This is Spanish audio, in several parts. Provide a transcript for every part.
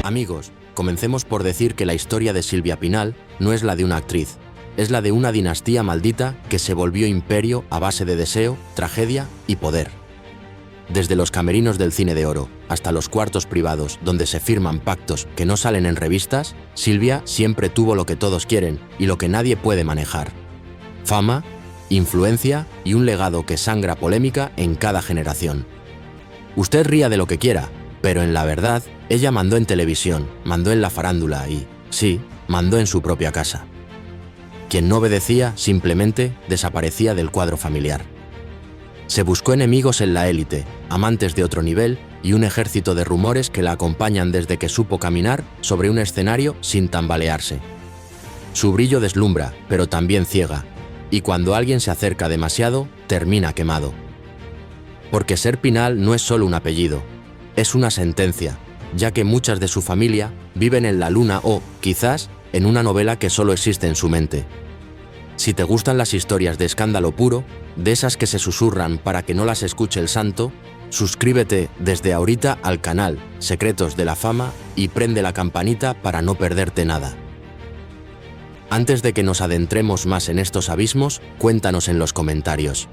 Amigos, comencemos por decir que la historia de Silvia Pinal no es la de una actriz, es la de una dinastía maldita que se volvió imperio a base de deseo, tragedia y poder. Desde los camerinos del cine de oro hasta los cuartos privados donde se firman pactos que no salen en revistas, Silvia siempre tuvo lo que todos quieren y lo que nadie puede manejar: fama, influencia y un legado que sangra polémica en cada generación. Usted ría de lo que quiera, pero en la verdad, ella mandó en televisión, mandó en la farándula y, sí, mandó en su propia casa. Quien no obedecía simplemente desaparecía del cuadro familiar. Se buscó enemigos en la élite, amantes de otro nivel y un ejército de rumores que la acompañan desde que supo caminar sobre un escenario sin tambalearse. Su brillo deslumbra, pero también ciega, y cuando alguien se acerca demasiado, termina quemado. Porque ser Pinal no es solo un apellido, es una sentencia, ya que muchas de su familia viven en la luna o, quizás, en una novela que solo existe en su mente. Si te gustan las historias de escándalo puro, de esas que se susurran para que no las escuche el santo, suscríbete desde ahorita al canal Secretos de la Fama y prende la campanita para no perderte nada. Antes de que nos adentremos más en estos abismos, cuéntanos en los comentarios.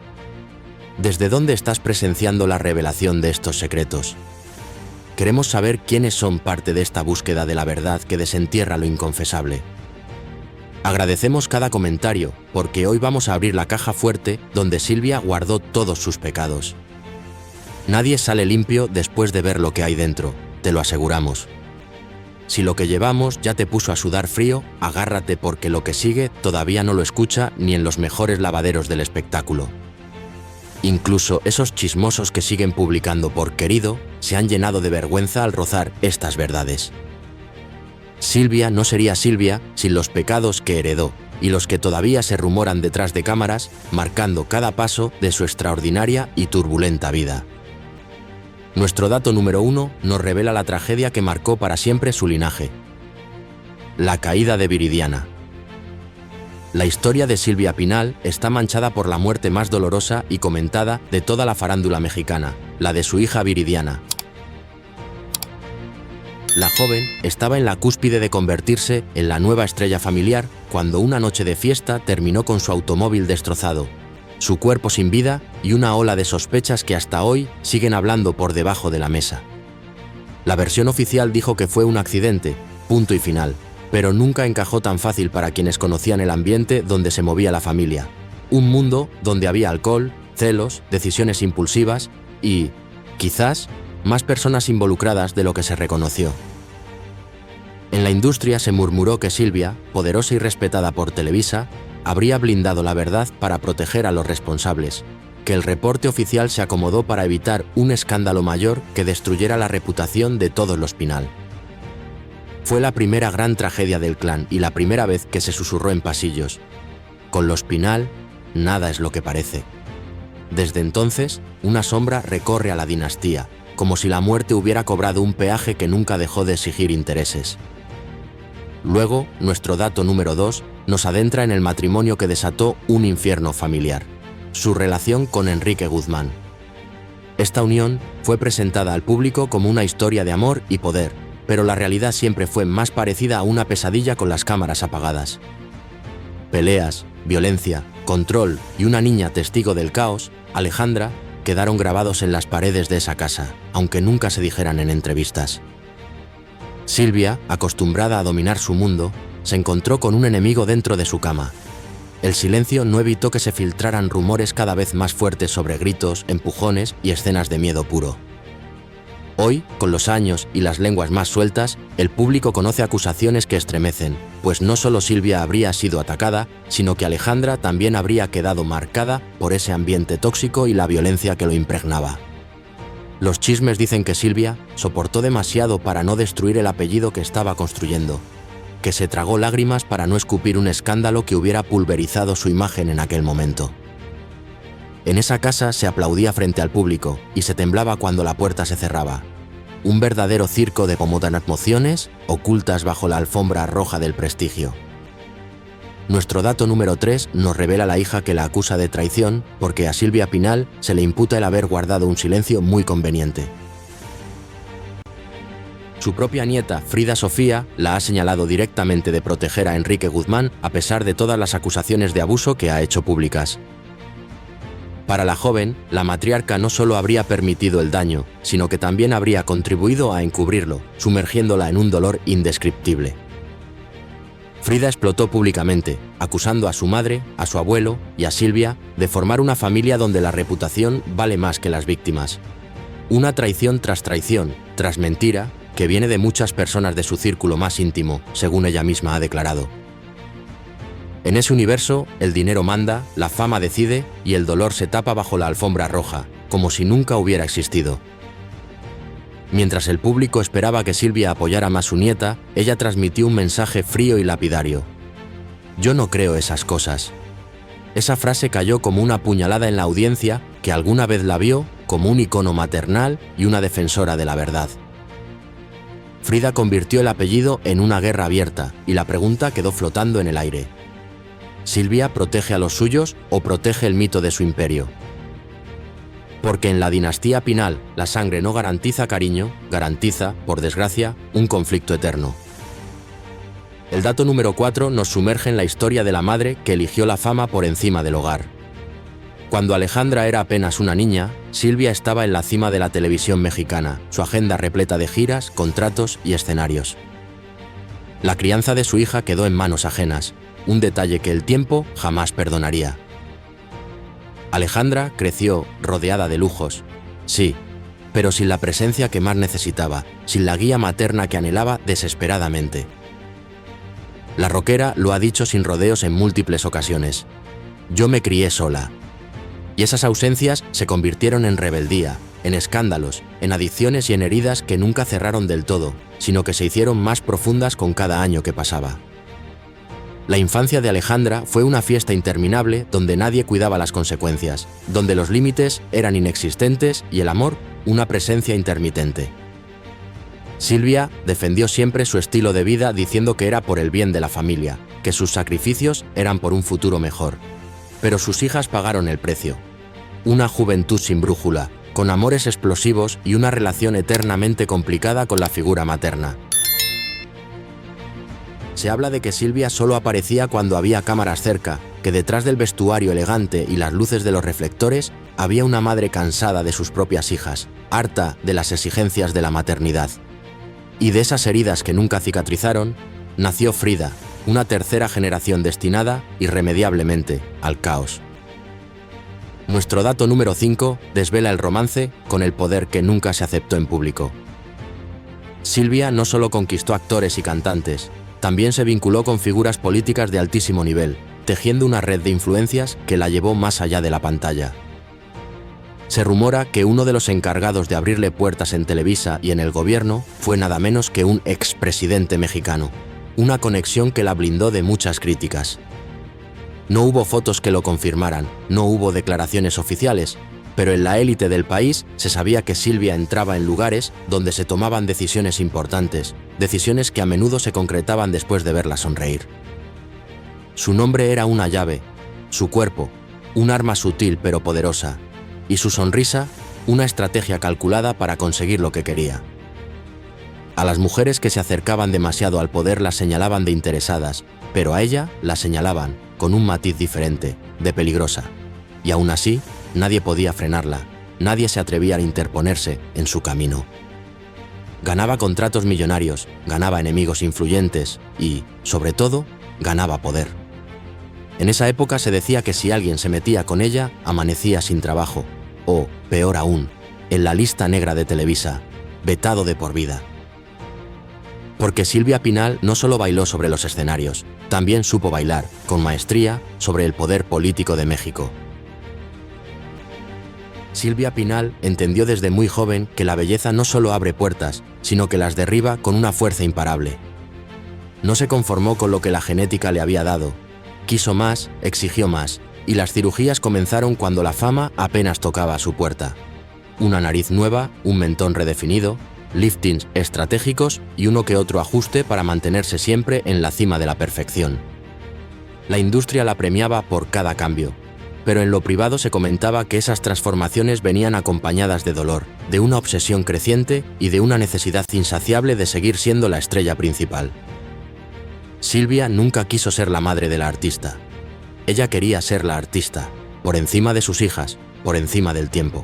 ¿Desde dónde estás presenciando la revelación de estos secretos? Queremos saber quiénes son parte de esta búsqueda de la verdad que desentierra lo inconfesable. Agradecemos cada comentario, porque hoy vamos a abrir la caja fuerte donde Silvia guardó todos sus pecados. Nadie sale limpio después de ver lo que hay dentro, te lo aseguramos. Si lo que llevamos ya te puso a sudar frío, agárrate porque lo que sigue todavía no lo escucha ni en los mejores lavaderos del espectáculo. Incluso esos chismosos que siguen publicando por querido se han llenado de vergüenza al rozar estas verdades. Silvia no sería Silvia sin los pecados que heredó y los que todavía se rumoran detrás de cámaras, marcando cada paso de su extraordinaria y turbulenta vida. Nuestro dato número 1 nos revela la tragedia que marcó para siempre su linaje: la caída de Viridiana. La historia de Silvia Pinal está manchada por la muerte más dolorosa y comentada de toda la farándula mexicana, la de su hija Viridiana. La joven estaba en la cúspide de convertirse en la nueva estrella familiar cuando una noche de fiesta terminó con su automóvil destrozado, su cuerpo sin vida y una ola de sospechas que hasta hoy siguen hablando por debajo de la mesa. La versión oficial dijo que fue un accidente, punto y final, pero nunca encajó tan fácil para quienes conocían el ambiente donde se movía la familia. Un mundo donde había alcohol, celos, decisiones impulsivas y, quizás, más personas involucradas de lo que se reconoció. En la industria se murmuró que Silvia, poderosa y respetada por Televisa, habría blindado la verdad para proteger a los responsables, que el reporte oficial se acomodó para evitar un escándalo mayor que destruyera la reputación de todos los Pinal. Fue la primera gran tragedia del clan y la primera vez que se susurró en pasillos: con los Pinal, nada es lo que parece. Desde entonces, una sombra recorre a la dinastía, como si la muerte hubiera cobrado un peaje que nunca dejó de exigir intereses. Luego, nuestro dato número 2 nos adentra en el matrimonio que desató un infierno familiar: su relación con Enrique Guzmán. Esta unión fue presentada al público como una historia de amor y poder, pero la realidad siempre fue más parecida a una pesadilla con las cámaras apagadas. Peleas, violencia, control y una niña testigo del caos, Alejandra, quedaron grabados en las paredes de esa casa, aunque nunca se dijeran en entrevistas. Silvia, acostumbrada a dominar su mundo, se encontró con un enemigo dentro de su cama. El silencio no evitó que se filtraran rumores cada vez más fuertes sobre gritos, empujones y escenas de miedo puro. Hoy, con los años y las lenguas más sueltas, el público conoce acusaciones que estremecen, pues no solo Silvia habría sido atacada, sino que Alejandra también habría quedado marcada por ese ambiente tóxico y la violencia que lo impregnaba. Los chismes dicen que Silvia soportó demasiado para no destruir el apellido que estaba construyendo, que se tragó lágrimas para no escupir un escándalo que hubiera pulverizado su imagen en aquel momento. En esa casa se aplaudía frente al público y se temblaba cuando la puerta se cerraba. Un verdadero circo de emociones ocultas bajo la alfombra roja del prestigio. Nuestro dato número 3 nos revela la hija que la acusa de traición porque a Silvia Pinal se le imputa el haber guardado un silencio muy conveniente. Su propia nieta, Frida Sofía, la ha señalado directamente de proteger a Enrique Guzmán a pesar de todas las acusaciones de abuso que ha hecho públicas. Para la joven, la matriarca no solo habría permitido el daño, sino que también habría contribuido a encubrirlo, sumergiéndola en un dolor indescriptible. Frida explotó públicamente, acusando a su madre, a su abuelo y a Silvia de formar una familia donde la reputación vale más que las víctimas. Una traición, tras mentira, que viene de muchas personas de su círculo más íntimo, según ella misma ha declarado. En ese universo, el dinero manda, la fama decide y el dolor se tapa bajo la alfombra roja, como si nunca hubiera existido. Mientras el público esperaba que Silvia apoyara más a su nieta, ella transmitió un mensaje frío y lapidario. «Yo no creo esas cosas». Esa frase cayó como una puñalada en la audiencia que alguna vez la vio como un icono maternal y una defensora de la verdad. Frida convirtió el apellido en una guerra abierta y la pregunta quedó flotando en el aire. ¿Silvia protege a los suyos o protege el mito de su imperio? Porque en la dinastía Pinal la sangre no garantiza cariño, garantiza, por desgracia, un conflicto eterno. El dato número 4 nos sumerge en la historia de la madre que eligió la fama por encima del hogar. Cuando Alejandra era apenas una niña, Silvia estaba en la cima de la televisión mexicana, su agenda repleta de giras, contratos y escenarios. La crianza de su hija quedó en manos ajenas, un detalle que el tiempo jamás perdonaría. Alejandra creció rodeada de lujos, sí, pero sin la presencia que más necesitaba, sin la guía materna que anhelaba desesperadamente. La rockera lo ha dicho sin rodeos en múltiples ocasiones. Yo me crié sola. Y esas ausencias se convirtieron en rebeldía, en escándalos, en adicciones y en heridas que nunca cerraron del todo, sino que se hicieron más profundas con cada año que pasaba. La infancia de Alejandra fue una fiesta interminable donde nadie cuidaba las consecuencias, donde los límites eran inexistentes y el amor una presencia intermitente. Silvia defendió siempre su estilo de vida diciendo que era por el bien de la familia, que sus sacrificios eran por un futuro mejor. Pero sus hijas pagaron el precio. Una juventud sin brújula, con amores explosivos y una relación eternamente complicada con la figura materna. Se habla de que Silvia solo aparecía cuando había cámaras cerca, que detrás del vestuario elegante y las luces de los reflectores había una madre cansada de sus propias hijas, harta de las exigencias de la maternidad. Y de esas heridas que nunca cicatrizaron, nació Frida, una tercera generación destinada, irremediablemente, al caos. Nuestro dato número 5 desvela el romance con el poder que nunca se aceptó en público. Silvia no solo conquistó actores y cantantes, también se vinculó con figuras políticas de altísimo nivel, tejiendo una red de influencias que la llevó más allá de la pantalla. Se rumora que uno de los encargados de abrirle puertas en Televisa y en el gobierno fue nada menos que un expresidente mexicano, una conexión que la blindó de muchas críticas. No hubo fotos que lo confirmaran, no hubo declaraciones oficiales, pero en la élite del país se sabía que Silvia entraba en lugares donde se tomaban decisiones importantes, decisiones que a menudo se concretaban después de verla sonreír. Su nombre era una llave, su cuerpo, un arma sutil pero poderosa, y su sonrisa, una estrategia calculada para conseguir lo que quería. A las mujeres que se acercaban demasiado al poder las señalaban de interesadas, pero a ella la señalaban, con un matiz diferente, de peligrosa. Y aún así, nadie podía frenarla, nadie se atrevía a interponerse en su camino. Ganaba contratos millonarios, ganaba enemigos influyentes y, sobre todo, ganaba poder. En esa época se decía que si alguien se metía con ella, amanecía sin trabajo, o, peor aún, en la lista negra de Televisa, vetado de por vida. Porque Silvia Pinal no solo bailó sobre los escenarios, también supo bailar, con maestría, sobre el poder político de México. Silvia Pinal entendió desde muy joven que la belleza no solo abre puertas, sino que las derriba con una fuerza imparable. No se conformó con lo que la genética le había dado. Quiso más, exigió más, y las cirugías comenzaron cuando la fama apenas tocaba a su puerta. Una nariz nueva, un mentón redefinido, liftings estratégicos y uno que otro ajuste para mantenerse siempre en la cima de la perfección. La industria la premiaba por cada cambio. pero en lo privado se comentaba que esas transformaciones venían acompañadas de dolor, de una obsesión creciente y de una necesidad insaciable de seguir siendo la estrella principal. Silvia nunca quiso ser la madre de la artista. Ella quería ser la artista, por encima de sus hijas, por encima del tiempo.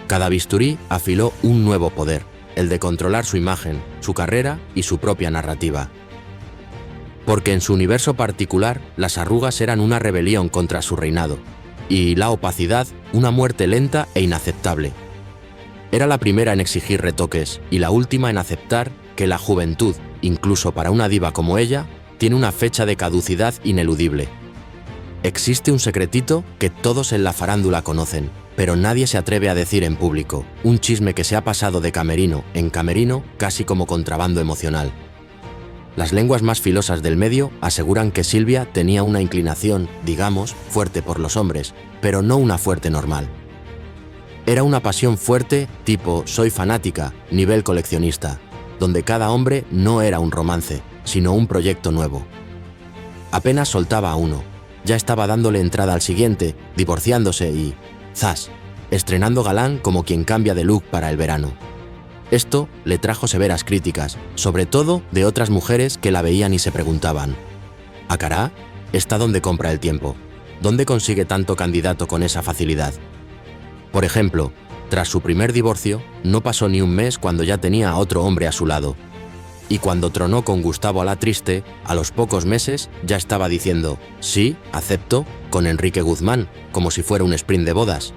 Cada bisturí afiló un nuevo poder, el de controlar su imagen, su carrera y su propia narrativa. Porque en su universo particular, las arrugas eran una rebelión contra su reinado, y la opacidad una muerte lenta e inaceptable. Era la primera en exigir retoques y la última en aceptar que la juventud, incluso para una diva como ella, tiene una fecha de caducidad ineludible. Existe un secretito que todos en la farándula conocen, pero nadie se atreve a decir en público, un chisme que se ha pasado de camerino en camerino casi como contrabando emocional. Las lenguas más filosas del medio aseguran que Silvia tenía una inclinación, digamos, fuerte por los hombres, pero no una fuerte normal. Era una pasión fuerte tipo soy fanática, nivel coleccionista, donde cada hombre no era un romance, sino un proyecto nuevo. Apenas soltaba a uno, ya estaba dándole entrada al siguiente, divorciándose y, ¡zas!, estrenando galán como quien cambia de look para el verano. Esto le trajo severas críticas, sobre todo de otras mujeres que la veían y se preguntaban: ¿a cará? ¿Está donde compra el tiempo? ¿Dónde consigue tanto candidato con esa facilidad? Por ejemplo, tras su primer divorcio, no pasó ni un mes cuando ya tenía a otro hombre a su lado. Y cuando tronó con Gustavo Alatriste, a los pocos meses ya estaba diciendo «sí, acepto» con Enrique Guzmán, como si fuera un sprint de bodas.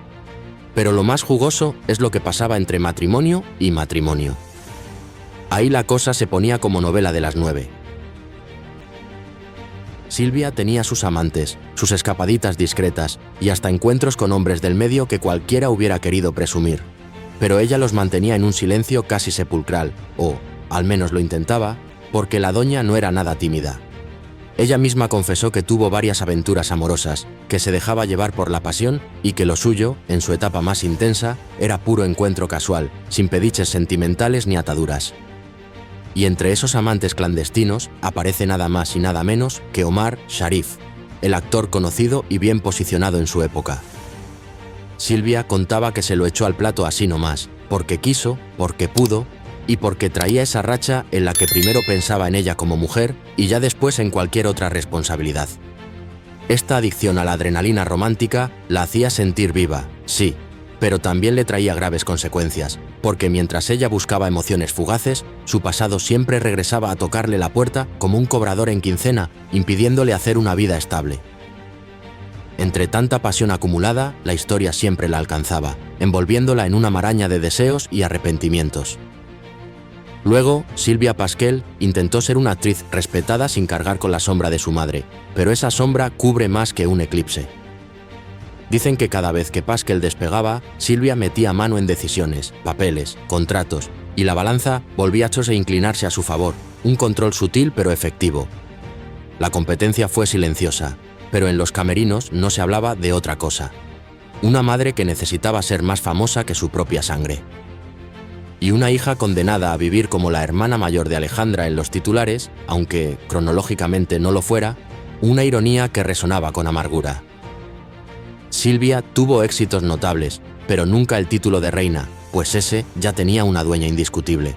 Pero lo más jugoso es lo que pasaba entre matrimonio y matrimonio. Ahí la cosa se ponía como novela de las 9. Silvia tenía sus amantes, sus escapaditas discretas y hasta encuentros con hombres del medio que cualquiera hubiera querido presumir. Pero ella los mantenía en un silencio casi sepulcral, o, al menos lo intentaba, porque la doña no era nada tímida. Ella misma confesó que tuvo varias aventuras amorosas, que se dejaba llevar por la pasión y que lo suyo, en su etapa más intensa, era puro encuentro casual, sin pediches sentimentales ni ataduras. Y entre esos amantes clandestinos aparece nada más y nada menos que Omar Sharif, el actor conocido y bien posicionado en su época. Silvia contaba que se lo echó al plato así nomás, porque quiso, porque pudo, y porque traía esa racha en la que primero pensaba en ella como mujer y ya después en cualquier otra responsabilidad. Esta adicción a la adrenalina romántica la hacía sentir viva, sí, pero también le traía graves consecuencias, porque mientras ella buscaba emociones fugaces, su pasado siempre regresaba a tocarle la puerta como un cobrador en quincena, impidiéndole hacer una vida estable. Entre tanta pasión acumulada, la historia siempre la alcanzaba, envolviéndola en una maraña de deseos y arrepentimientos. Luego, Silvia Pasquel intentó ser una actriz respetada sin cargar con la sombra de su madre, pero esa sombra cubre más que un eclipse. Dicen que cada vez que Pasquel despegaba, Silvia metía mano en decisiones, papeles, contratos, y la balanza volvía a inclinarse a su favor, un control sutil pero efectivo. La competencia fue silenciosa, pero en los camerinos no se hablaba de otra cosa. Una madre que necesitaba ser más famosa que su propia sangre. Y una hija condenada a vivir como la hermana mayor de Alejandra en los titulares, aunque cronológicamente no lo fuera, una ironía que resonaba con amargura. Silvia tuvo éxitos notables, pero nunca el título de reina, pues ese ya tenía una dueña indiscutible.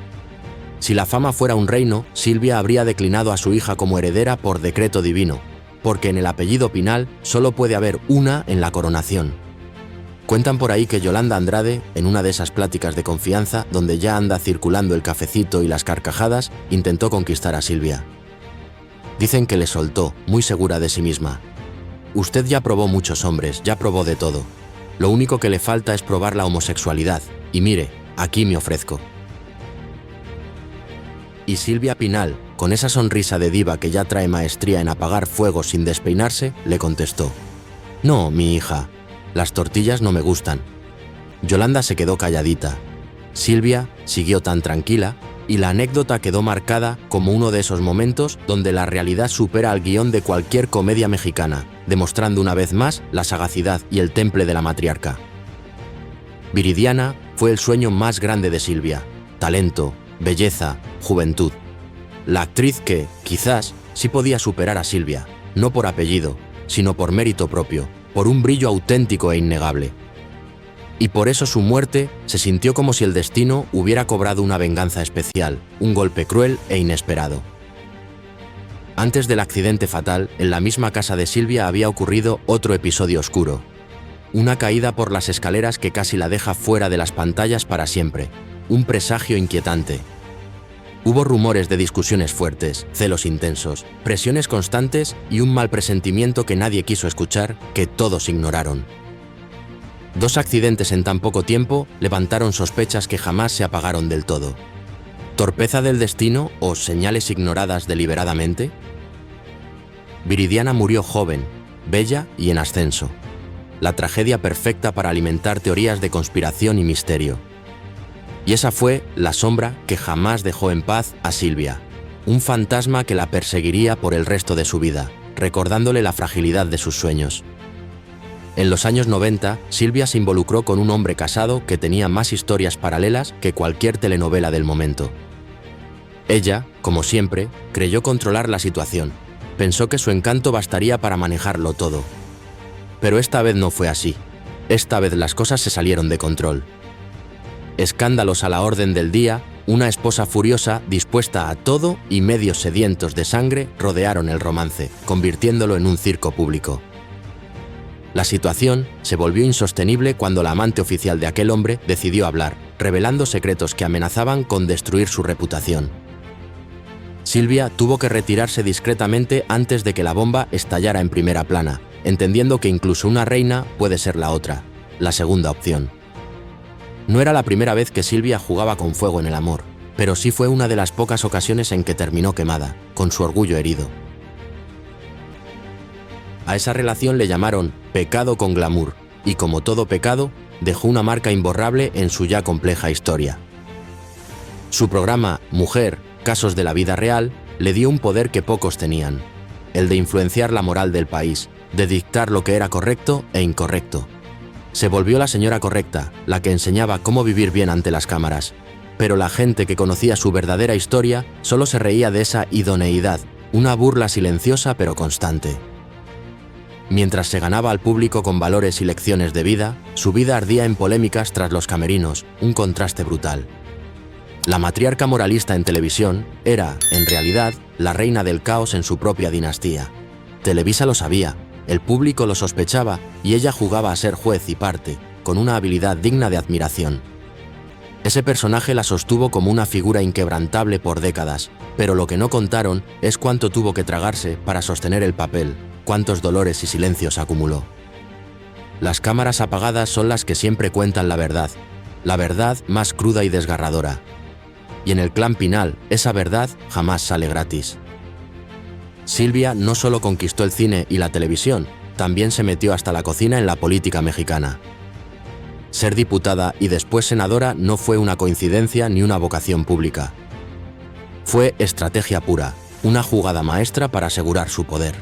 Si la fama fuera un reino, Silvia habría declinado a su hija como heredera por decreto divino, porque en el apellido Pinal solo puede haber una en la coronación. Cuentan por ahí que Yolanda Andrade, en una de esas pláticas de confianza donde ya anda circulando el cafecito y las carcajadas, intentó conquistar a Silvia. Dicen que le soltó, muy segura de sí misma. Usted ya probó muchos hombres, ya probó de todo. Lo único que le falta es probar la homosexualidad, y mire, aquí me ofrezco. Y Silvia Pinal, con esa sonrisa de diva que ya trae maestría en apagar fuegos sin despeinarse, le contestó: «No, mi hija, las tortillas no me gustan». Yolanda se quedó calladita. Silvia siguió tan tranquila, y la anécdota quedó marcada como uno de esos momentos donde la realidad supera al guión de cualquier comedia mexicana, demostrando una vez más la sagacidad y el temple de la matriarca. Viridiana fue el sueño más grande de Silvia: talento, belleza, juventud. La actriz que, quizás, sí podía superar a Silvia, no por apellido, sino por mérito propio, por un brillo auténtico e innegable. Y por eso su muerte se sintió como si el destino hubiera cobrado una venganza especial, un golpe cruel e inesperado. Antes del accidente fatal, en la misma casa de Silvia había ocurrido otro episodio oscuro. Una caída por las escaleras que casi la deja fuera de las pantallas para siempre. Un presagio inquietante. Hubo rumores de discusiones fuertes, celos intensos, presiones constantes y un mal presentimiento que nadie quiso escuchar, que todos ignoraron. 2 accidentes en tan poco tiempo levantaron sospechas que jamás se apagaron del todo. ¿Torpeza del destino o señales ignoradas deliberadamente? Viridiana murió joven, bella y en ascenso. La tragedia perfecta para alimentar teorías de conspiración y misterio. Y esa fue la sombra que jamás dejó en paz a Silvia, un fantasma que la perseguiría por el resto de su vida, recordándole la fragilidad de sus sueños. En los años 90, Silvia se involucró con un hombre casado que tenía más historias paralelas que cualquier telenovela del momento. Ella, como siempre, creyó controlar la situación. Pensó que su encanto bastaría para manejarlo todo. Pero esta vez no fue así. Esta vez las cosas se salieron de control. Escándalos a la orden del día, una esposa furiosa dispuesta a todo y medios sedientos de sangre rodearon el romance, convirtiéndolo en un circo público. La situación se volvió insostenible cuando la amante oficial de aquel hombre decidió hablar, revelando secretos que amenazaban con destruir su reputación. Silvia tuvo que retirarse discretamente antes de que la bomba estallara en primera plana, entendiendo que incluso una reina puede ser la otra, la segunda opción. No era la primera vez que Silvia jugaba con fuego en el amor, pero sí fue una de las pocas ocasiones en que terminó quemada, con su orgullo herido. A esa relación le llamaron pecado con glamour, y como todo pecado, dejó una marca imborrable en su ya compleja historia. Su programa Mujer, casos de la vida real, le dio un poder que pocos tenían, el de influenciar la moral del país, de dictar lo que era correcto e incorrecto. Se volvió la señora correcta, la que enseñaba cómo vivir bien ante las cámaras, pero la gente que conocía su verdadera historia solo se reía de esa idoneidad, una burla silenciosa pero constante. Mientras se ganaba al público con valores y lecciones de vida, su vida ardía en polémicas tras los camerinos, un contraste brutal. La matriarca moralista en televisión era, en realidad, la reina del caos en su propia dinastía. Televisa lo sabía, el público lo sospechaba y ella jugaba a ser juez y parte, con una habilidad digna de admiración. Ese personaje la sostuvo como una figura inquebrantable por décadas, pero lo que no contaron es cuánto tuvo que tragarse para sostener el papel, cuántos dolores y silencios acumuló. Las cámaras apagadas son las que siempre cuentan la verdad más cruda y desgarradora. Y en el clan Pinal, esa verdad jamás sale gratis. Silvia no solo conquistó el cine y la televisión, también se metió hasta la cocina en la política mexicana. Ser diputada y después senadora no fue una coincidencia ni una vocación pública. Fue estrategia pura, una jugada maestra para asegurar su poder.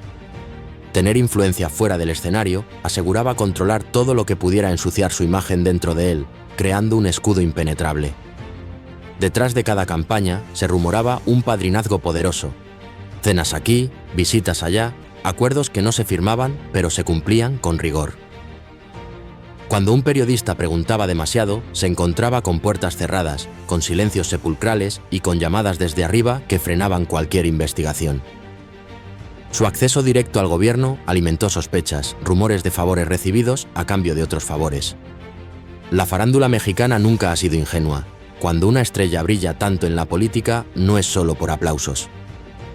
Tener influencia fuera del escenario aseguraba controlar todo lo que pudiera ensuciar su imagen dentro de él, creando un escudo impenetrable. Detrás de cada campaña se rumoraba un padrinazgo poderoso. Cenas aquí, visitas allá, acuerdos que no se firmaban, pero se cumplían con rigor. Cuando un periodista preguntaba demasiado, se encontraba con puertas cerradas, con silencios sepulcrales y con llamadas desde arriba que frenaban cualquier investigación. Su acceso directo al gobierno alimentó sospechas, rumores de favores recibidos a cambio de otros favores. La farándula mexicana nunca ha sido ingenua. Cuando una estrella brilla tanto en la política, no es solo por aplausos.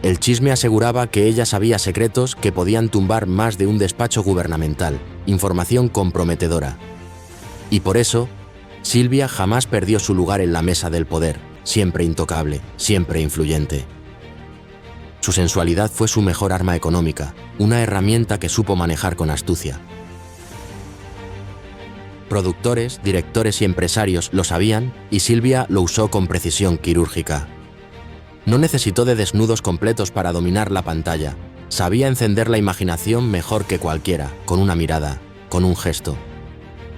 El chisme aseguraba que ella sabía secretos que podían tumbar más de un despacho gubernamental, información comprometedora. Y por eso, Silvia jamás perdió su lugar en la mesa del poder, siempre intocable, siempre influyente. Su sensualidad fue su mejor arma económica, una herramienta que supo manejar con astucia. Productores, directores y empresarios lo sabían y Silvia lo usó con precisión quirúrgica. No necesitó de desnudos completos para dominar la pantalla. Sabía encender la imaginación mejor que cualquiera, con una mirada, con un gesto.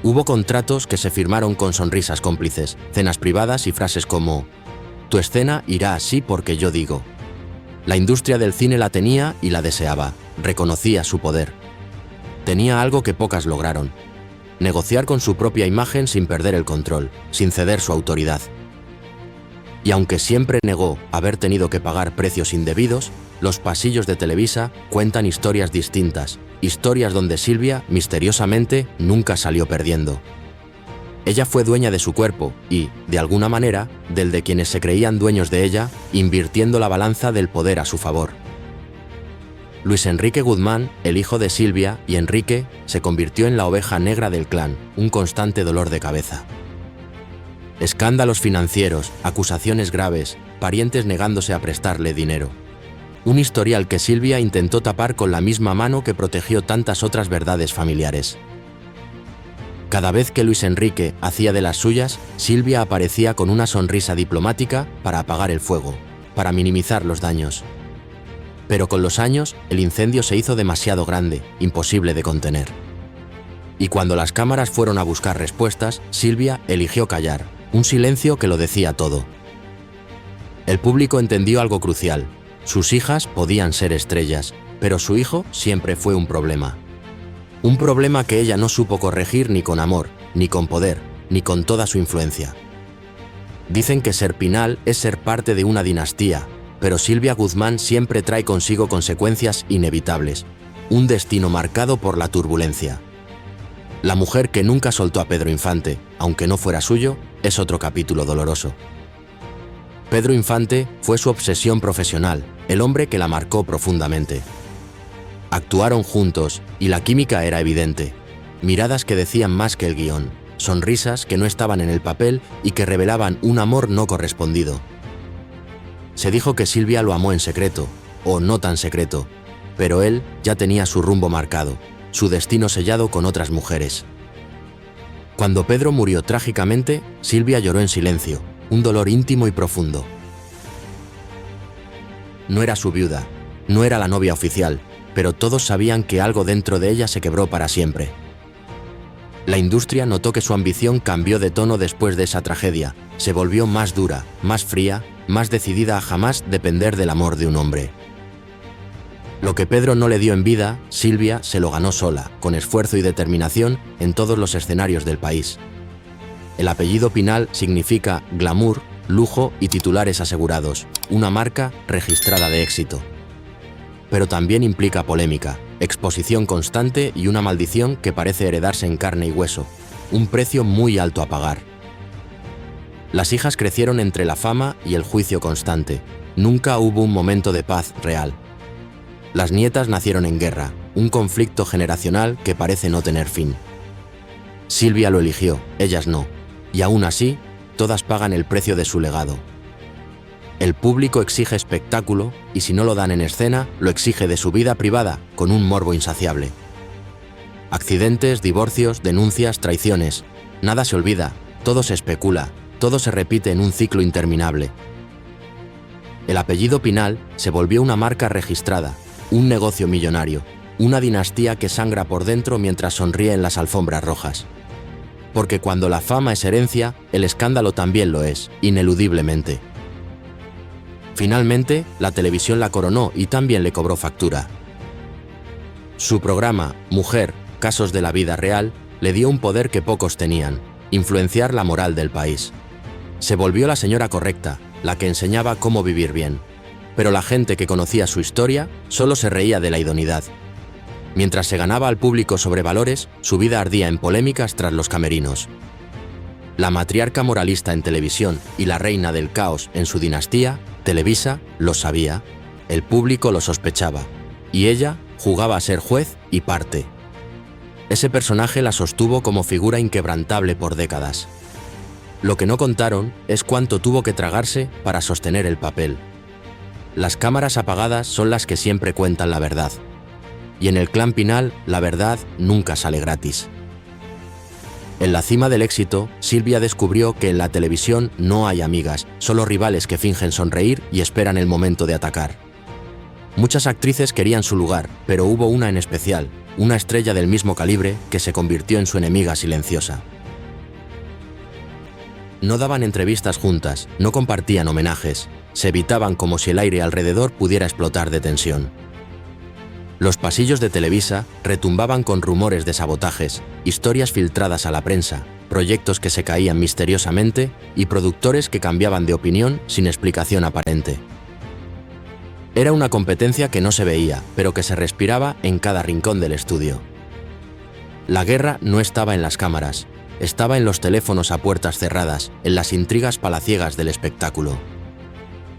Hubo contratos que se firmaron con sonrisas cómplices, cenas privadas y frases como «Tu escena irá así porque yo digo». La industria del cine la tenía y la deseaba, reconocía su poder. Tenía algo que pocas lograron: negociar con su propia imagen sin perder el control, sin ceder su autoridad. Y aunque siempre negó haber tenido que pagar precios indebidos, los pasillos de Televisa cuentan historias distintas, historias donde Silvia, misteriosamente, nunca salió perdiendo. Ella fue dueña de su cuerpo y, de alguna manera, del de quienes se creían dueños de ella, invirtiendo la balanza del poder a su favor. Luis Enrique Guzmán, el hijo de Silvia y Enrique, se convirtió en la oveja negra del clan, un constante dolor de cabeza. Escándalos financieros, acusaciones graves, parientes negándose a prestarle dinero. Un historial que Silvia intentó tapar con la misma mano que protegió tantas otras verdades familiares. Cada vez que Luis Enrique hacía de las suyas, Silvia aparecía con una sonrisa diplomática para apagar el fuego, para minimizar los daños. Pero con los años, el incendio se hizo demasiado grande, imposible de contener. Y cuando las cámaras fueron a buscar respuestas, Silvia eligió callar, un silencio que lo decía todo. El público entendió algo crucial: sus hijas podían ser estrellas, pero su hijo siempre fue un problema. Un problema que ella no supo corregir ni con amor, ni con poder, ni con toda su influencia. Dicen que ser Pinal es ser parte de una dinastía, pero Silvia Guzmán siempre trae consigo consecuencias inevitables, un destino marcado por la turbulencia. La mujer que nunca soltó a Pedro Infante, aunque no fuera suyo, es otro capítulo doloroso. Pedro Infante fue su obsesión profesional, el hombre que la marcó profundamente. Actuaron juntos y la química era evidente. Miradas que decían más que el guión, sonrisas que no estaban en el papel y que revelaban un amor no correspondido. Se dijo que Silvia lo amó en secreto, o no tan secreto, pero él ya tenía su rumbo marcado, su destino sellado con otras mujeres. Cuando Pedro murió trágicamente, Silvia lloró en silencio, un dolor íntimo y profundo. No era su viuda, no era la novia oficial, pero todos sabían que algo dentro de ella se quebró para siempre. La industria notó que su ambición cambió de tono después de esa tragedia, se volvió más dura, más fría, más decidida a jamás depender del amor de un hombre. Lo que Pedro no le dio en vida, Silvia se lo ganó sola, con esfuerzo y determinación en todos los escenarios del país. El apellido Pinal significa glamour, lujo y titulares asegurados, una marca registrada de éxito. Pero también implica polémica, exposición constante y una maldición que parece heredarse en carne y hueso, un precio muy alto a pagar. Las hijas crecieron entre la fama y el juicio constante. Nunca hubo un momento de paz real. Las nietas nacieron en guerra, un conflicto generacional que parece no tener fin. Silvia lo eligió, ellas no, y aún así, todas pagan el precio de su legado. El público exige espectáculo y si no lo dan en escena, lo exige de su vida privada con un morbo insaciable. Accidentes, divorcios, denuncias, traiciones. Nada se olvida, todo se especula, todo se repite en un ciclo interminable. El apellido Pinal se volvió una marca registrada, un negocio millonario, una dinastía que sangra por dentro mientras sonríe en las alfombras rojas. Porque cuando la fama es herencia, el escándalo también lo es, ineludiblemente. Finalmente, la televisión la coronó y también le cobró factura. Su programa, Mujer, casos de la vida real, le dio un poder que pocos tenían: influenciar la moral del país. Se volvió la señora correcta, la que enseñaba cómo vivir bien. Pero la gente que conocía su historia solo se reía de la idoneidad. Mientras se ganaba al público sobre valores, su vida ardía en polémicas tras los camerinos. La matriarca moralista en televisión y la reina del caos en su dinastía, Televisa, lo sabía, el público lo sospechaba, y ella jugaba a ser juez y parte. Ese personaje la sostuvo como figura inquebrantable por décadas. Lo que no contaron es cuánto tuvo que tragarse para sostener el papel. Las cámaras apagadas son las que siempre cuentan la verdad. Y en el clan Pinal, la verdad nunca sale gratis. En la cima del éxito, Silvia descubrió que en la televisión no hay amigas, solo rivales que fingen sonreír y esperan el momento de atacar. Muchas actrices querían su lugar, pero hubo una en especial, una estrella del mismo calibre que se convirtió en su enemiga silenciosa. No daban entrevistas juntas, no compartían homenajes, se evitaban como si el aire alrededor pudiera explotar de tensión. Los pasillos de Televisa retumbaban con rumores de sabotajes, historias filtradas a la prensa, proyectos que se caían misteriosamente y productores que cambiaban de opinión sin explicación aparente. Era una competencia que no se veía, pero que se respiraba en cada rincón del estudio. La guerra no estaba en las cámaras, estaba en los teléfonos a puertas cerradas, en las intrigas palaciegas del espectáculo.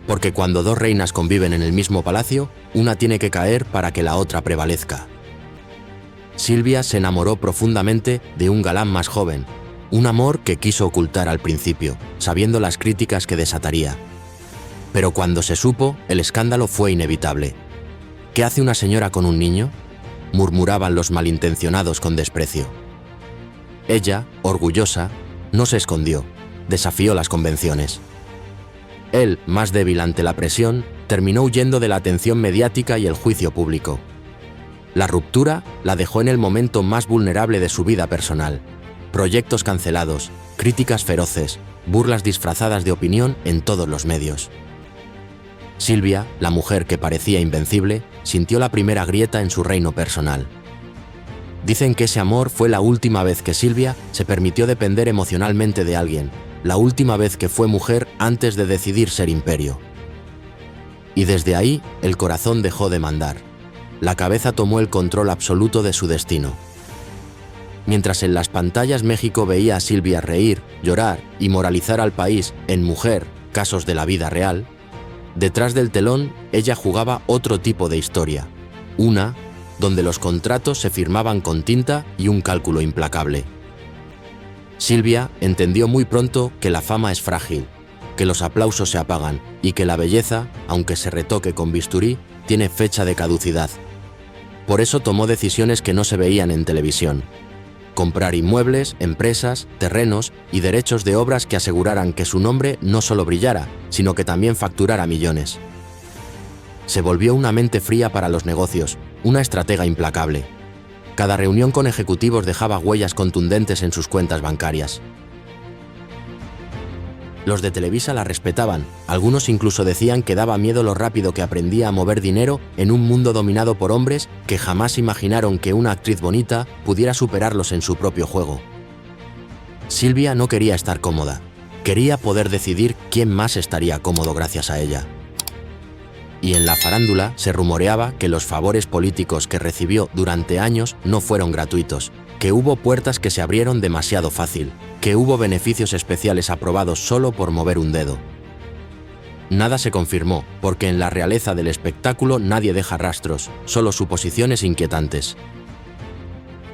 Porque cuando dos reinas conviven en el mismo palacio, una tiene que caer para que la otra prevalezca. Silvia se enamoró profundamente de un galán más joven, un amor que quiso ocultar al principio, sabiendo las críticas que desataría. Pero cuando se supo, el escándalo fue inevitable. ¿Qué hace una señora con un niño?, murmuraban los malintencionados con desprecio. Ella, orgullosa, no se escondió, desafió las convenciones. Él, más débil ante la presión, terminó huyendo de la atención mediática y el juicio público. La ruptura la dejó en el momento más vulnerable de su vida personal. Proyectos cancelados, críticas feroces, burlas disfrazadas de opinión en todos los medios. Silvia, la mujer que parecía invencible, sintió la primera grieta en su reino personal. Dicen que ese amor fue la última vez que Silvia se permitió depender emocionalmente de alguien, la última vez que fue mujer antes de decidir ser imperio. Y desde ahí, el corazón dejó de mandar. La cabeza tomó el control absoluto de su destino. Mientras en las pantallas México veía a Silvia reír, llorar y moralizar al país en Mujer, casos de la vida real, detrás del telón ella jugaba otro tipo de historia, una donde los contratos se firmaban con tinta y un cálculo implacable. Silvia entendió muy pronto que la fama es frágil, que los aplausos se apagan y que la belleza, aunque se retoque con bisturí, tiene fecha de caducidad. Por eso tomó decisiones que no se veían en televisión. Comprar inmuebles, empresas, terrenos y derechos de obras que aseguraran que su nombre no solo brillara, sino que también facturara millones. Se volvió una mente fría para los negocios, una estratega implacable. Cada reunión con ejecutivos dejaba huellas contundentes en sus cuentas bancarias. Los de Televisa la respetaban, algunos incluso decían que daba miedo lo rápido que aprendía a mover dinero en un mundo dominado por hombres que jamás imaginaron que una actriz bonita pudiera superarlos en su propio juego. Silvia no quería estar cómoda, quería poder decidir quién más estaría cómodo gracias a ella. Y en la farándula se rumoreaba que los favores políticos que recibió durante años no fueron gratuitos, que hubo puertas que se abrieron demasiado fácil, que hubo beneficios especiales aprobados solo por mover un dedo. Nada se confirmó, porque en la realeza del espectáculo nadie deja rastros, solo suposiciones inquietantes.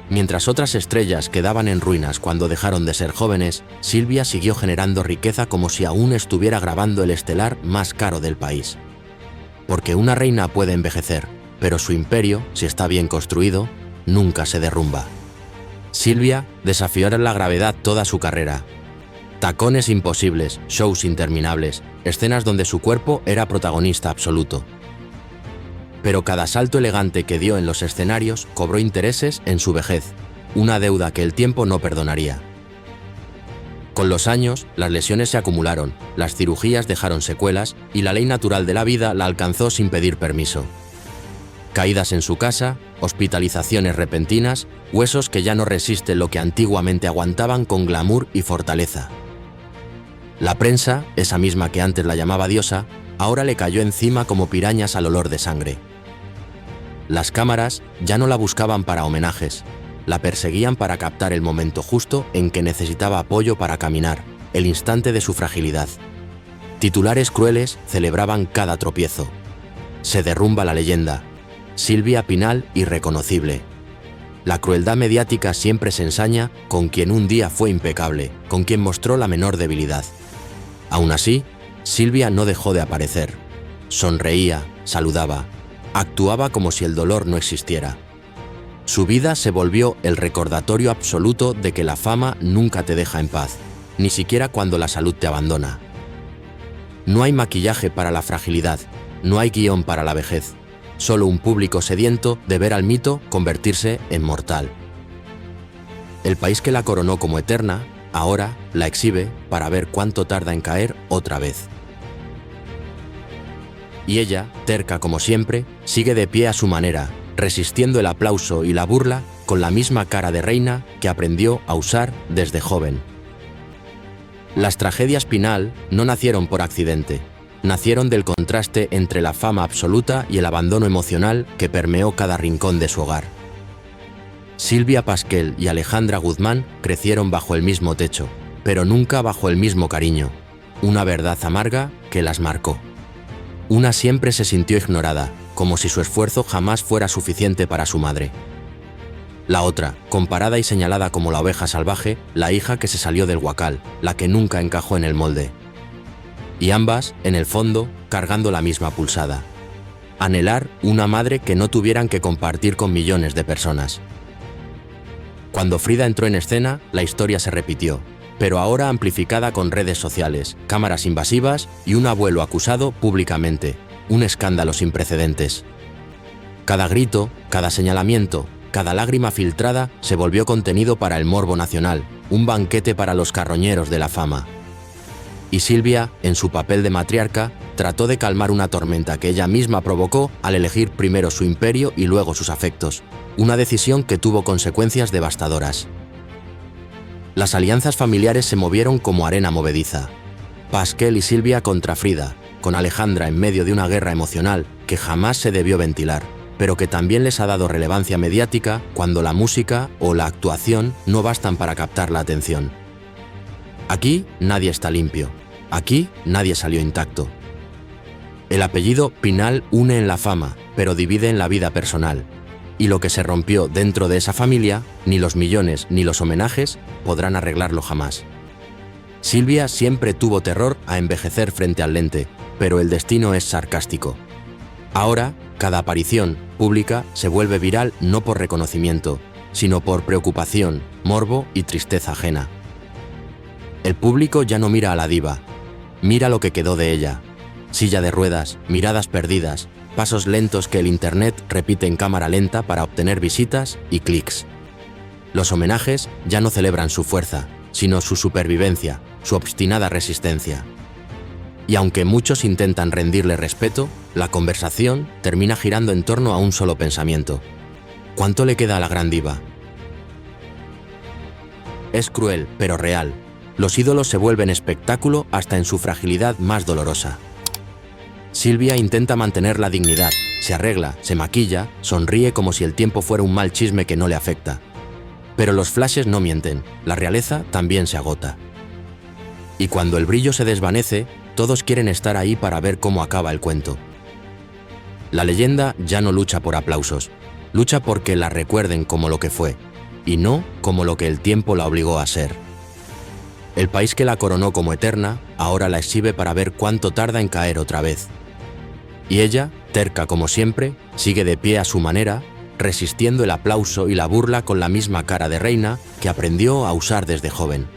Mientras otras estrellas quedaban en ruinas cuando dejaron de ser jóvenes, Silvia siguió generando riqueza como si aún estuviera grabando el estelar más caro del país. Porque una reina puede envejecer, pero su imperio, si está bien construido, nunca se derrumba. Silvia desafió la gravedad toda su carrera. Tacones imposibles, shows interminables, escenas donde su cuerpo era protagonista absoluto. Pero cada salto elegante que dio en los escenarios cobró intereses en su vejez, una deuda que el tiempo no perdonaría. Con los años, las lesiones se acumularon, las cirugías dejaron secuelas y la ley natural de la vida la alcanzó sin pedir permiso. Caídas en su casa, hospitalizaciones repentinas, huesos que ya no resisten lo que antiguamente aguantaban con glamour y fortaleza. La prensa, esa misma que antes la llamaba diosa, ahora le cayó encima como pirañas al olor de sangre. Las cámaras ya no la buscaban para homenajes, la perseguían para captar el momento justo en que necesitaba apoyo para caminar, el instante de su fragilidad. Titulares crueles celebraban cada tropiezo. Se derrumba la leyenda. Silvia Pinal irreconocible. La crueldad mediática siempre se ensaña con quien un día fue impecable, con quien mostró la menor debilidad. Aún así, Silvia no dejó de aparecer. Sonreía, saludaba, actuaba como si el dolor no existiera. Su vida se volvió el recordatorio absoluto de que la fama nunca te deja en paz, ni siquiera cuando la salud te abandona. No hay maquillaje para la fragilidad, no hay guión para la vejez, solo un público sediento de ver al mito convertirse en mortal. El país que la coronó como eterna, ahora la exhibe para ver cuánto tarda en caer otra vez. Y ella, terca como siempre, sigue de pie a su manera, resistiendo el aplauso y la burla con la misma cara de reina que aprendió a usar desde joven. Las tragedias Pinal no nacieron por accidente, nacieron del contraste entre la fama absoluta y el abandono emocional que permeó cada rincón de su hogar. Silvia Pasquel y Alejandra Guzmán crecieron bajo el mismo techo, pero nunca bajo el mismo cariño, una verdad amarga que las marcó. Una siempre se sintió ignorada, como si su esfuerzo jamás fuera suficiente para su madre. La otra, comparada y señalada como la oveja salvaje, la hija que se salió del huacal, la que nunca encajó en el molde. Y ambas, en el fondo, cargando la misma pulsada. Anhelar una madre que no tuvieran que compartir con millones de personas. Cuando Frida entró en escena, la historia se repitió, pero ahora amplificada con redes sociales, cámaras invasivas y un abuelo acusado públicamente, un escándalo sin precedentes. Cada grito, cada señalamiento, cada lágrima filtrada se volvió contenido para el morbo nacional, un banquete para los carroñeros de la fama. Y Silvia, en su papel de matriarca, trató de calmar una tormenta que ella misma provocó al elegir primero su imperio y luego sus afectos, una decisión que tuvo consecuencias devastadoras. Las alianzas familiares se movieron como arena movediza. Pasquel y Silvia contra Frida, con Alejandra en medio de una guerra emocional que jamás se debió ventilar, pero que también les ha dado relevancia mediática cuando la música o la actuación no bastan para captar la atención. Aquí nadie está limpio, aquí nadie salió intacto. El apellido Pinal une en la fama, pero divide en la vida personal. Y lo que se rompió dentro de esa familia, ni los millones ni los homenajes podrán arreglarlo jamás. Silvia siempre tuvo terror a envejecer frente al lente, pero el destino es sarcástico. Ahora, cada aparición pública se vuelve viral no por reconocimiento, sino por preocupación, morbo y tristeza ajena. El público ya no mira a la diva, mira lo que quedó de ella. Silla de ruedas, miradas perdidas, pasos lentos que el internet repite en cámara lenta para obtener visitas y clics. Los homenajes ya no celebran su fuerza, sino su supervivencia, su obstinada resistencia. Y aunque muchos intentan rendirle respeto, la conversación termina girando en torno a un solo pensamiento. ¿Cuánto le queda a la gran diva? Es cruel, pero real. Los ídolos se vuelven espectáculo hasta en su fragilidad más dolorosa. Silvia intenta mantener la dignidad, se arregla, se maquilla, sonríe como si el tiempo fuera un mal chisme que no le afecta. Pero los flashes no mienten, la realeza también se agota. Y cuando el brillo se desvanece, todos quieren estar ahí para ver cómo acaba el cuento. La leyenda ya no lucha por aplausos, lucha porque la recuerden como lo que fue, y no como lo que el tiempo la obligó a ser. El país que la coronó como eterna, ahora la exhibe para ver cuánto tarda en caer otra vez. Y ella, terca como siempre, sigue de pie a su manera, resistiendo el aplauso y la burla con la misma cara de reina que aprendió a usar desde joven.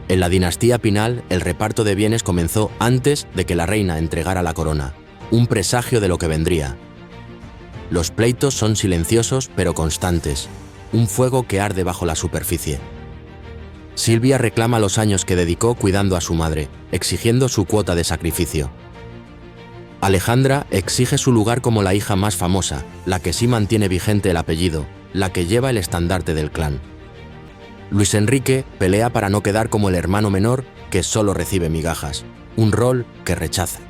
En la dinastía Pinal, el reparto de bienes comenzó antes de que la reina entregara la corona, un presagio de lo que vendría. Los pleitos son silenciosos pero constantes, un fuego que arde bajo la superficie. Silvia reclama los años que dedicó cuidando a su madre, exigiendo su cuota de sacrificio. Alejandra exige su lugar como la hija más famosa, la que sí mantiene vigente el apellido, la que lleva el estandarte del clan. Luis Enrique pelea para no quedar como el hermano menor que solo recibe migajas, un rol que rechaza.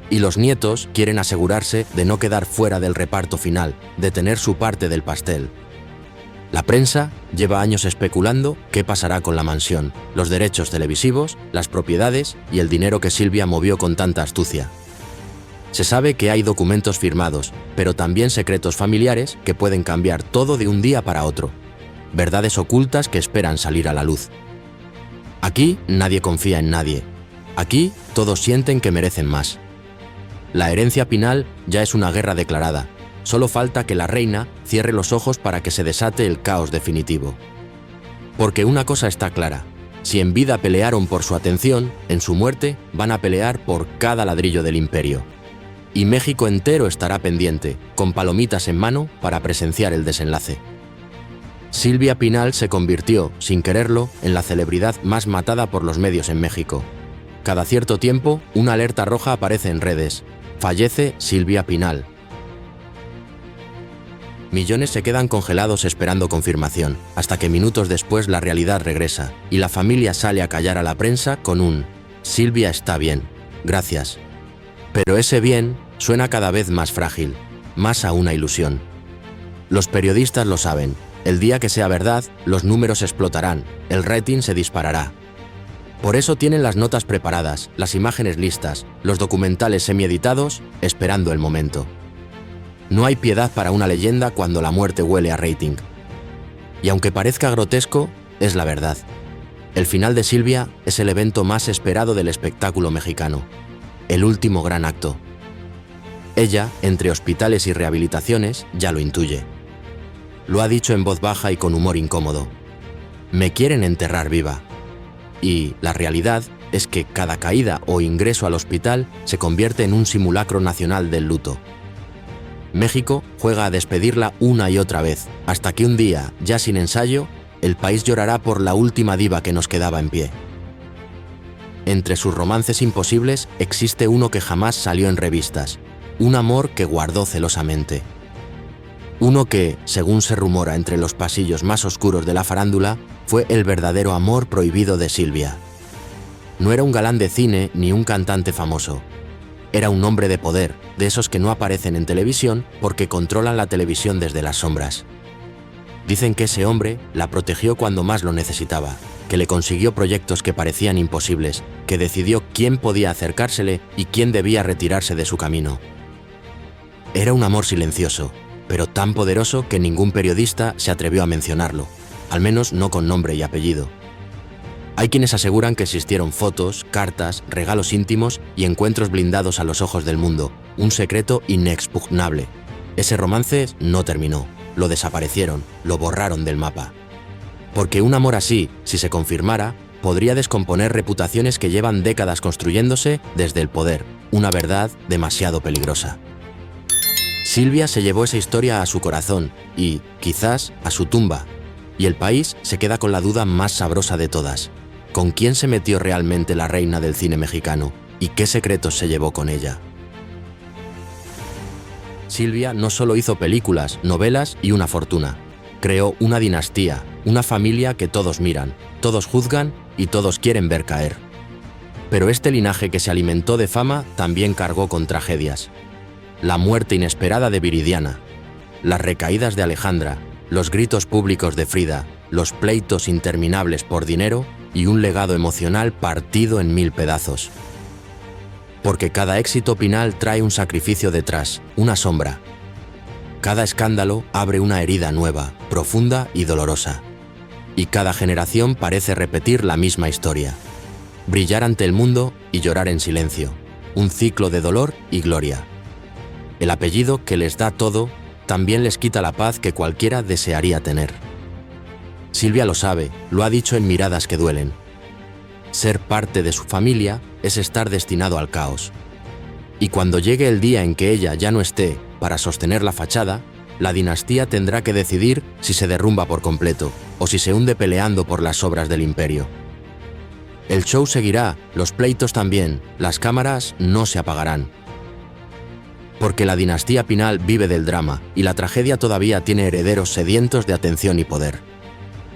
Y los nietos quieren asegurarse de no quedar fuera del reparto final, de tener su parte del pastel. La prensa lleva años especulando qué pasará con la mansión, los derechos televisivos, las propiedades y el dinero que Silvia movió con tanta astucia. Se sabe que hay documentos firmados, pero también secretos familiares que pueden cambiar todo de un día para otro. Verdades ocultas que esperan salir a la luz. Aquí nadie confía en nadie. Aquí todos sienten que merecen más. La herencia Pinal ya es una guerra declarada. Solo falta que la reina cierre los ojos para que se desate el caos definitivo. Porque una cosa está clara. Si en vida pelearon por su atención, en su muerte van a pelear por cada ladrillo del imperio. Y México entero estará pendiente, con palomitas en mano, para presenciar el desenlace. Silvia Pinal se convirtió, sin quererlo, en la celebridad más matada por los medios en México. Cada cierto tiempo, una alerta roja aparece en redes. Fallece Silvia Pinal. Millones se quedan congelados esperando confirmación, hasta que minutos después la realidad regresa y la familia sale a callar a la prensa con un «Silvia está bien, gracias». Pero ese bien suena cada vez más frágil, más a una ilusión. Los periodistas lo saben, el día que sea verdad, los números explotarán, el rating se disparará. Por eso tienen las notas preparadas, las imágenes listas, los documentales semieditados, esperando el momento. No hay piedad para una leyenda cuando la muerte huele a rating. Y aunque parezca grotesco, es la verdad. El final de Silvia es el evento más esperado del espectáculo mexicano. El último gran acto. Ella, entre hospitales y rehabilitaciones, ya lo intuye. Lo ha dicho en voz baja y con humor incómodo. Me quieren enterrar viva. Y la realidad es que cada caída o ingreso al hospital se convierte en un simulacro nacional del luto. México juega a despedirla una y otra vez, hasta que un día, ya sin ensayo, el país llorará por la última diva que nos quedaba en pie. Entre sus romances imposibles existe uno que jamás salió en revistas, un amor que guardó celosamente. Uno que, según se rumora entre los pasillos más oscuros de la farándula, fue el verdadero amor prohibido de Silvia. No era un galán de cine ni un cantante famoso. Era un hombre de poder, de esos que no aparecen en televisión porque controlan la televisión desde las sombras. Dicen que ese hombre la protegió cuando más lo necesitaba, que le consiguió proyectos que parecían imposibles, que decidió quién podía acercársele y quién debía retirarse de su camino. Era un amor silencioso, pero tan poderoso que ningún periodista se atrevió a mencionarlo, al menos no con nombre y apellido. Hay quienes aseguran que existieron fotos, cartas, regalos íntimos y encuentros blindados a los ojos del mundo, un secreto inexpugnable. Ese romance no terminó, lo desaparecieron, lo borraron del mapa. Porque un amor así, si se confirmara, podría descomponer reputaciones que llevan décadas construyéndose desde el poder, una verdad demasiado peligrosa. Silvia se llevó esa historia a su corazón y, quizás, a su tumba, y el país se queda con la duda más sabrosa de todas. ¿Con quién se metió realmente la reina del cine mexicano y qué secretos se llevó con ella? Silvia no solo hizo películas, novelas y una fortuna. Creó una dinastía, una familia que todos miran, todos juzgan y todos quieren ver caer. Pero este linaje que se alimentó de fama también cargó con tragedias. La muerte inesperada de Viridiana, las recaídas de Alejandra, los gritos públicos de Frida, los pleitos interminables por dinero y un legado emocional partido en 1000 pedazos. Porque cada éxito Pinal trae un sacrificio detrás, una sombra. Cada escándalo abre una herida nueva, profunda y dolorosa. Y cada generación parece repetir la misma historia. Brillar ante el mundo y llorar en silencio. Un ciclo de dolor y gloria. El apellido que les da todo también les quita la paz que cualquiera desearía tener. Silvia lo sabe, lo ha dicho en Miradas que duelen. Ser parte de su familia es estar destinado al caos. Y cuando llegue el día en que ella ya no esté para sostener la fachada, la dinastía tendrá que decidir si se derrumba por completo o si se hunde peleando por las obras del imperio. El show seguirá, los pleitos también, las cámaras no se apagarán. Porque la dinastía Pinal vive del drama y la tragedia todavía tiene herederos sedientos de atención y poder.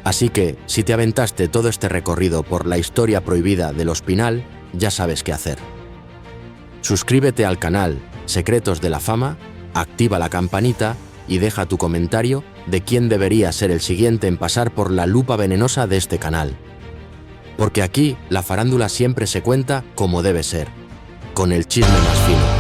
Así que, si te aventaste todo este recorrido por la historia prohibida de los Pinal, ya sabes qué hacer. Suscríbete al canal Secretos de la Fama, activa la campanita y deja tu comentario de quién debería ser el siguiente en pasar por la lupa venenosa de este canal. Porque aquí la farándula siempre se cuenta como debe ser, con el chisme más fino.